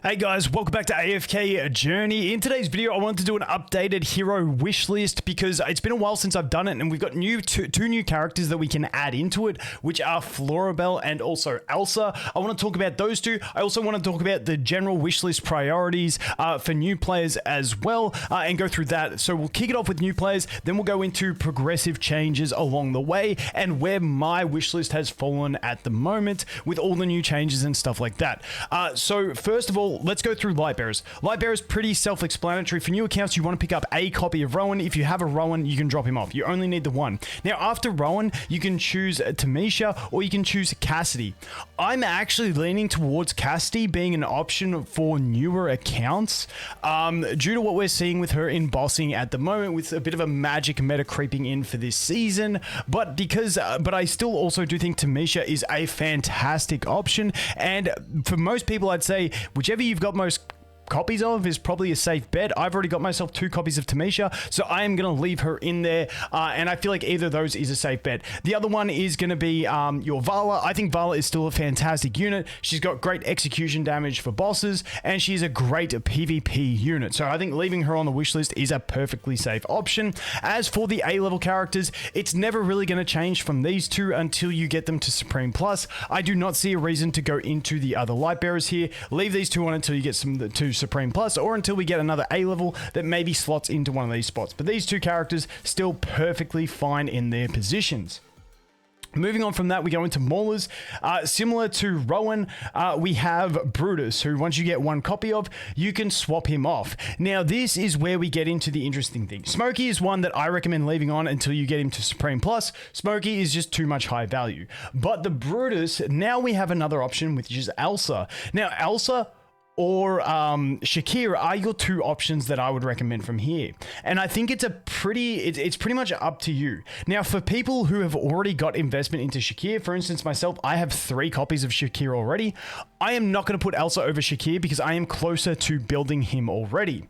Hey guys, welcome back to AFK Journey. In today's video, I wanted to do an updated hero wish list because it's been a while since I've done it, and we've got two new characters that we can add into it, which are Florabelle and also Alsa. I want to talk about those two. I also want to talk about the general wish list priorities for new players as well, and go through that. So we'll kick it off with new players, then we'll go into progressive changes along the way and where my wish list has fallen at the moment with all the new changes and stuff like that. So first of all, let's go through Lightbearers. Lightbearer's pretty self-explanatory. For new accounts, you want to pick up a copy of Rowan. If you have a Rowan, you can drop him off. You only need the one. Now, after Rowan, you can choose Tamisha or you can choose Cassidy. I'm actually leaning towards Cassidy being an option for newer accounts, due to what we're seeing with her in bossing at the moment, with a bit of a magic meta creeping in for this season. But I still also do think Tamisha is a fantastic option, and for most people, I'd say whichever you've got most copies of is probably a safe bet. I've already got myself 2 copies of Tamisha, so I am going to leave her in there, and I feel like either of those is a safe bet. The other one is going to be your Vala. I think Vala is still a fantastic unit. She's got great execution damage for bosses, and she's a great PvP unit, so I think leaving her on the wish list is a perfectly safe option. As for the A-level characters, it's never really going to change from these two until you get them to Supreme Plus. I do not see a reason to go into the other Lightbearers here. Leave these two on until you get to Supreme Plus, or until we get another A-level that maybe slots into one of these spots. But these two characters still perfectly fine in their positions. Moving on from that, we go into Maulers. Similar to Rowan, we have Brutus, who once you get 1 copy of, you can swap him off. Now, this is where we get into the interesting thing. Smokey is one that I recommend leaving on until you get him to Supreme Plus. Smokey is just too much high value. But the Brutus, now we have another option, which is Alsa. Now, Alsa or Shakira are your 2 options that I would recommend from here. And I think it's it's pretty much up to you. Now, for people who have already got investment into Shakira, for instance, myself, I have 3 copies of Shakira already. I am not going to put Alsa over Shakira because I am closer to building him already.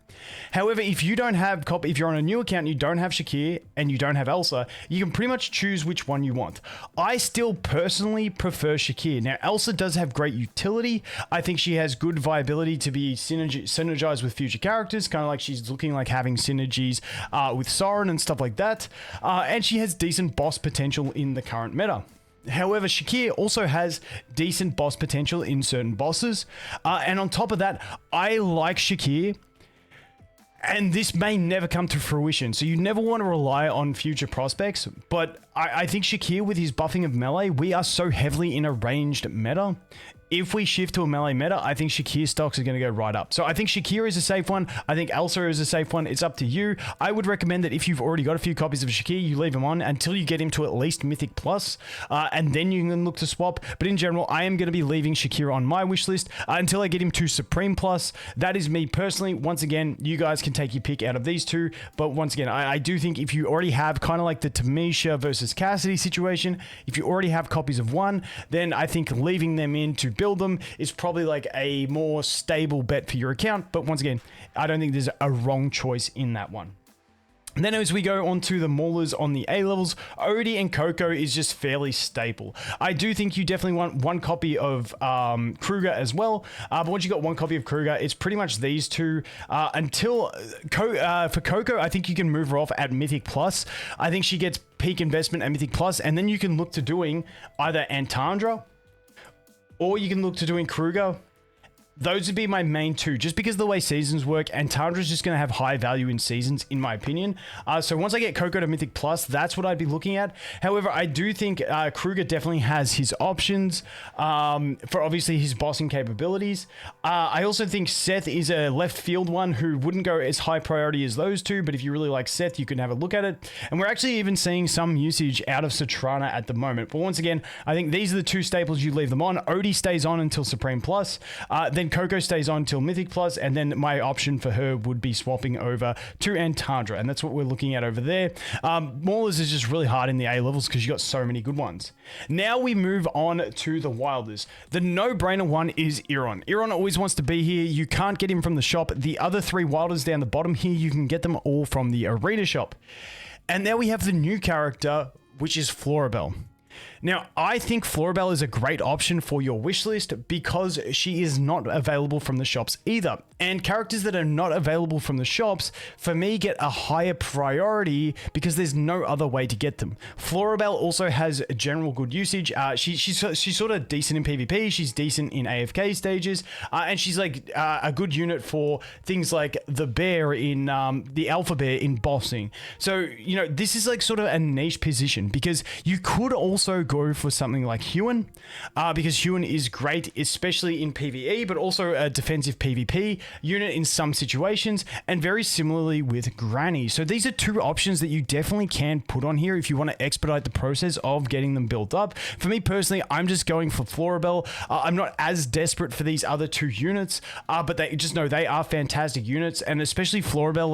However, if you don't have if you're on a new account and you don't have Shakira and you don't have Alsa, you can pretty much choose which one you want. I still personally prefer Shakira. Now, Alsa does have great utility. I think she has good viability to be synergized with future characters, kind of like she's looking like having synergies with Soren and stuff like that. And she has decent boss potential in the current meta. However, Shakira also has decent boss potential in certain bosses. And on top of that, I like Shakira, and this may never come to fruition, so you never want to rely on future prospects, but I think Shakira, with his buffing of melee, we are so heavily in a ranged meta. If we shift to a melee meta, I think Shakira stocks are going to go right up. So I think Shakira is a safe one. I think Alsa is a safe one. It's up to you. I would recommend that if you've already got a few copies of Shakira, you leave him on until you get him to at least Mythic Plus, and then you can look to swap. But in general, I am going to be leaving Shakira on my wish list until I get him to Supreme Plus. That is me personally. Once again, you guys can take your pick out of these two. But once again, I do think if you already have kind of like the Tamisha versus Cassidy situation, if you already have copies of one, then I think leaving them in to build them is probably like a more stable bet for your account. But once again, I don't think there's a wrong choice in that one. And then as we go on to the Maulers on the A levels, Odie and Coco is just fairly stable. I do think you definitely want 1 copy of Kruger as well. But once you got 1 copy of Kruger, it's pretty much these 2. For Coco, I think you can move her off at Mythic Plus. I think she gets peak investment at Mythic Plus, and then you can look to doing either Antandra, or you can look to doing Kruger. Those would be my main 2, just because of the way seasons work, and Tandra's just going to have high value in seasons, in my opinion. So once I get Coco to Mythic Plus, that's what I'd be looking at. However, I do think Kruger definitely has his options for obviously his bossing capabilities. I also think Seth is a left field one who wouldn't go as high priority as those 2, but if you really like Seth, you can have a look at it. And we're actually even seeing some usage out of Citrana at the moment. But once again, I think these are the 2 staples you leave them on. Odie stays on until Supreme Plus. Then Coco stays on till Mythic Plus, and then my option for her would be swapping over to Antandra, and that's what we're looking at over there. Maulers is just really hard in the A levels because you got so many good ones. Now we move on to the Wilders. The no-brainer one is Iron. Iron always wants to be here. You can't get him from the shop. The other 3 Wilders down the bottom here, you can get them all from the arena shop. And now we have the new character, which is Florabelle. Now, I think Florabelle is a great option for your wish list because she is not available from the shops either. And characters that are not available from the shops, for me, get a higher priority because there's no other way to get them. Florabelle also has general good usage. She's sort of decent in PvP. She's decent in AFK stages. And she's like a good unit for things like the bear in the alpha bear in bossing. So, you know, this is like sort of a niche position because you could also go for something like Huon, because Huon is great, especially in PvE, but also a defensive PvP unit in some situations, and very similarly with Granny. So these are two options that you definitely can put on here if you want to expedite the process of getting them built up. For me personally, I'm just going for Florabelle. I'm not as desperate for these other two units, but they just know they are fantastic units, and especially Florabelle,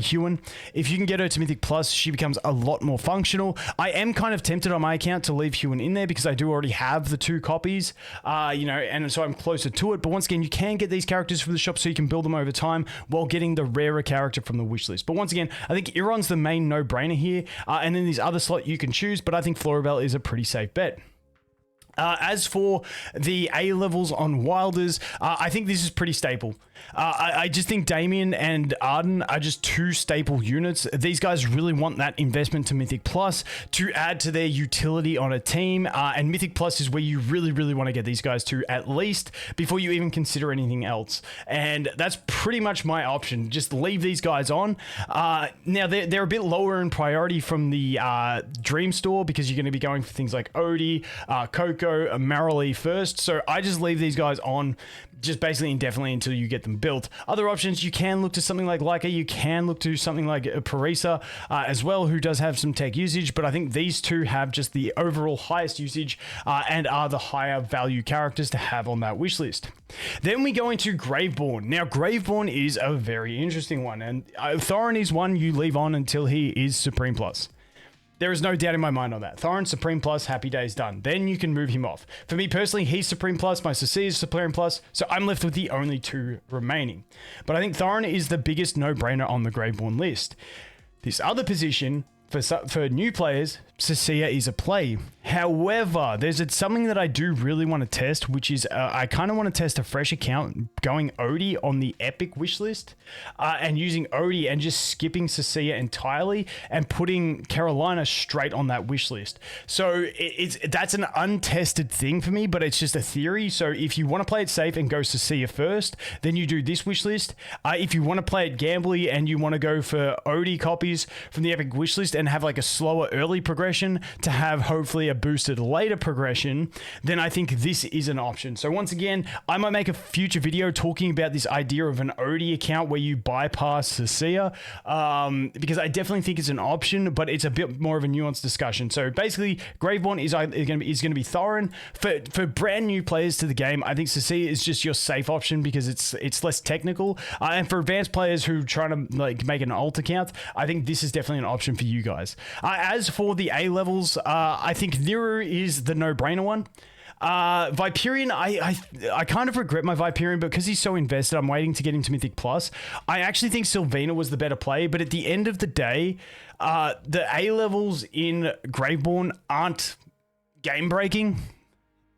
Huon. If you can get her to Mythic Plus, she becomes a lot more functional. I am kind of tempted on my account to leave Huon in there because I do already have the 2 copies, and so I'm closer to it. But once again, you can get these characters from the shop so you can build them over time while getting the rarer character from the wish list. But once again, I think Iron's the main no-brainer here, and then these other slot you can choose, but I think Florabelle is a pretty safe bet. As for the A levels on Wilders, I think this is pretty staple. I just think Damien and Arden are just 2 staple units. These guys really want that investment to Mythic Plus to add to their utility on a team, and Mythic Plus is where you really want to get these guys to at least before you even consider anything else. And that's pretty much my option. Just leave these guys on. Now, they're a bit lower in priority from the Dream Store because you're going to be going for things like Odie, Coco, Marilee first. So I just leave these guys on just basically indefinitely until you get them built. Other options, you can look to something like Leica, you can look to something like Parisa as well, who does have some tech usage, but I think these 2 have just the overall highest usage and are the higher value characters to have on that wish list. Then we go into Graveborn. Now, Graveborn is a very interesting one, and Thorin is one you leave on until he is Supreme Plus. There is no doubt in my mind on that. Thorin, Supreme Plus, happy days done. Then you can move him off. For me personally, he's Supreme Plus, my Cecilia is Supreme Plus, so I'm left with the only 2 remaining. But I think Thorin is the biggest no-brainer on the Graveborn list. This other position, for new players, Cecilia is a play. However, there's something that I do really want to test, which is I kind of want to test a fresh account going Odie on the Epic wish list and using Odie and just skipping Cecilia entirely and putting Carolina straight on that wish list. So that's an untested thing for me, but it's just a theory. So if you want to play it safe and go Cecilia first, then you do this wish list. If you want to play it gambly and you want to go for Odie copies from the Epic wish list and have like a slower early progression to have hopefully a boosted later progression, then I think this is an option. So once again, I might make a future video talking about this idea of an Odie account where you bypass Cecilia, because I definitely think it's an option, but it's a bit more of a nuanced discussion. So basically, Graveborn is going to be Thorin. For brand new players to the game, I think Cecilia is just your safe option because it's less technical. And for advanced players who are trying to like make an alt account, I think this is definitely an option for you guys. As for the A levels, I think Niru is the no-brainer one. Viperian, I kind of regret my Viperian because he's so invested. I'm waiting to get him to Mythic Plus. I actually think Sylvina was the better play, but at the end of the day, the A levels in Graveborn aren't game breaking,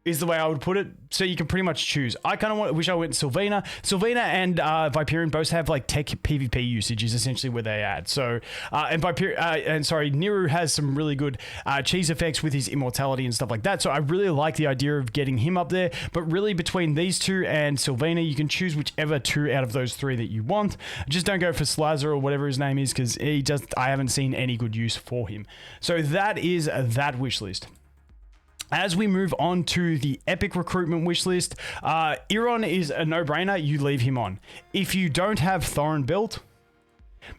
is the way I would put it. So you can pretty much choose. I kind of wish I went Sylvina. Sylvina and Viperian both have like tech PvP usage is essentially where they add. So Niru has some really good cheese effects with his immortality and stuff like that. So I really like the idea of getting him up there. But really between these 2 and Sylvina, you can choose whichever 2 out of those 3 that you want. Just don't go for Slazer or whatever his name is because I haven't seen any good use for him. So that is that wish list. As we move on to the Epic recruitment wish list, Iron is a no-brainer. You leave him on. If you don't have Thorin built,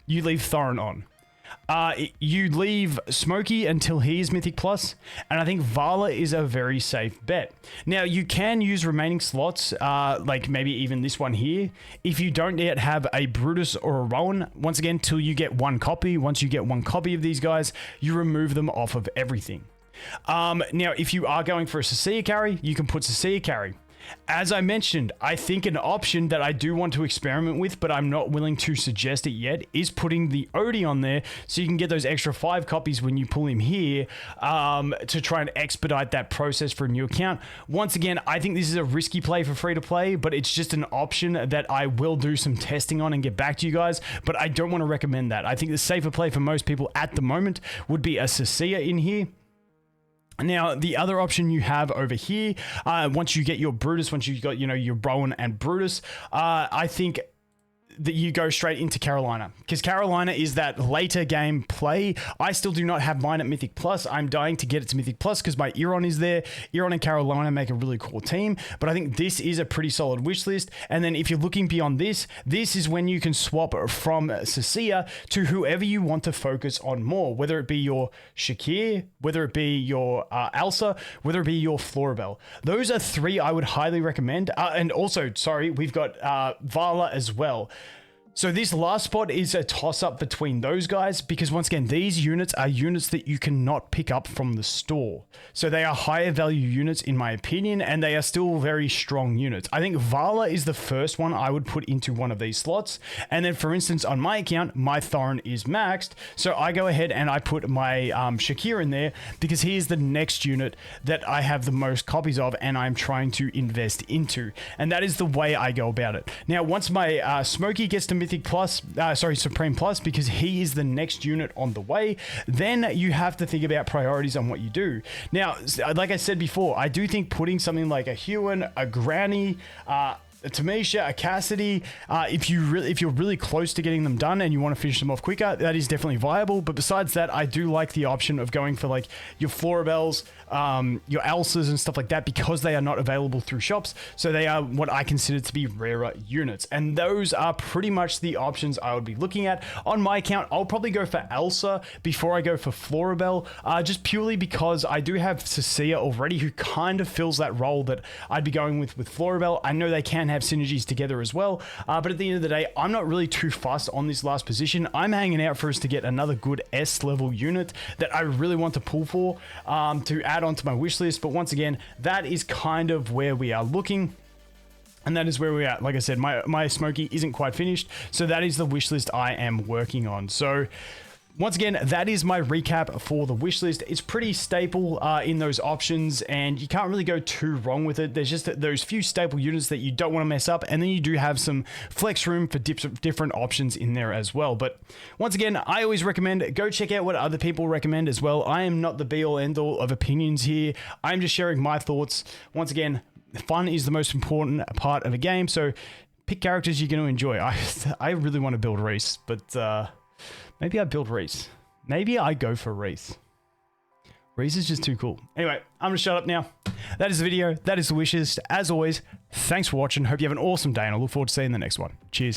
you leave Thorin on. You leave Smokey until he is Mythic Plus, and I think Vala is a very safe bet. Now, you can use remaining slots, like maybe even this one here, if you don't yet have a Brutus or a Rowan, once again, till you get 1 copy. Once you get 1 copy of these guys, you remove them off of everything. Now, if you are going for a Cecilia carry, you can put Cecilia carry. As I mentioned, I think an option that I do want to experiment with, but I'm not willing to suggest it yet, is putting the Odie on there so you can get those extra 5 copies when you pull him here to try and expedite that process for a new account. Once again, I think this is a risky play for free to play, but it's just an option that I will do some testing on and get back to you guys, but I don't want to recommend that. I think the safer play for most people at the moment would be a Cecilia in here. Now, the other option you have over here, once you get your Brutus, once you've got, your Rowan and Brutus, I think that you go straight into Carolina, because Carolina is that later game play. I still do not have mine at Mythic Plus. I'm dying to get it to Mythic Plus because my Eron is there. Eron and Carolina make a really cool team, but I think this is a pretty solid wish list. And then if you're looking beyond this, this is when you can swap from Cecilia to whoever you want to focus on more, whether it be your Shakir, whether it be your Alsa, whether it be your Florabelle. Those are 3 I would highly recommend. And also, sorry, we've got Vala as well. So this last spot is a toss-up between those guys because, once again, these units are units that you cannot pick up from the store. So they are higher value units in my opinion, and they are still very strong units. I think Vala is the first one I would put into one of these slots. And then, for instance, on my account, my Thorin is maxed. So I go ahead and I put my Shakir in there because he is the next unit that I have the most copies of and I'm trying to invest into. And that is the way I go about it. Now, once my Smokey gets to Mythic Plus, Supreme Plus, because he is the next unit on the way, then you have to think about priorities on what you do. Now, like I said before, I do think putting something like a Huon, a Granny, a Tamisha, a Cassidy, if you're really close to getting them done and you want to finish them off quicker, that is definitely viable. But besides that, I do like the option of going for like your Florabelles, your Alsas and stuff like that, because they are not available through shops. So they are what I consider to be rarer units. And those are pretty much the options I would be looking at. On my account, I'll probably go for Alsa before I go for Florabelle, just purely because I do have Cecilia already, who kind of fills that role that I'd be going with Florabelle. I know they can have synergies together as well, but at the end of the day, I'm not really too fussed on this last position. I'm hanging out for us to get another good S level unit that I really want to pull for to add onto my wish list. But once again, that is kind of where we are looking. And that is where we're at. Like I said, my Smokey isn't quite finished, so that is the wish list I am working on. So once again, that is my recap for the wish list. It's pretty staple in those options, and you can't really go too wrong with it. There's just those few staple units that you don't want to mess up, and then you do have some flex room for different options in there as well. But once again, I always recommend go check out what other people recommend as well. I am not the be-all end-all of opinions here. I'm just sharing my thoughts. Once again, fun is the most important part of a game, so pick characters you're going to enjoy. I really want to build Reese, but maybe I build Reese. Maybe I go for Reese. Reese is just too cool. Anyway, I'm going to shut up now. That is the video. That is the wishes. As always, thanks for watching. Hope you have an awesome day, and I look forward to seeing you in the next one. Cheers.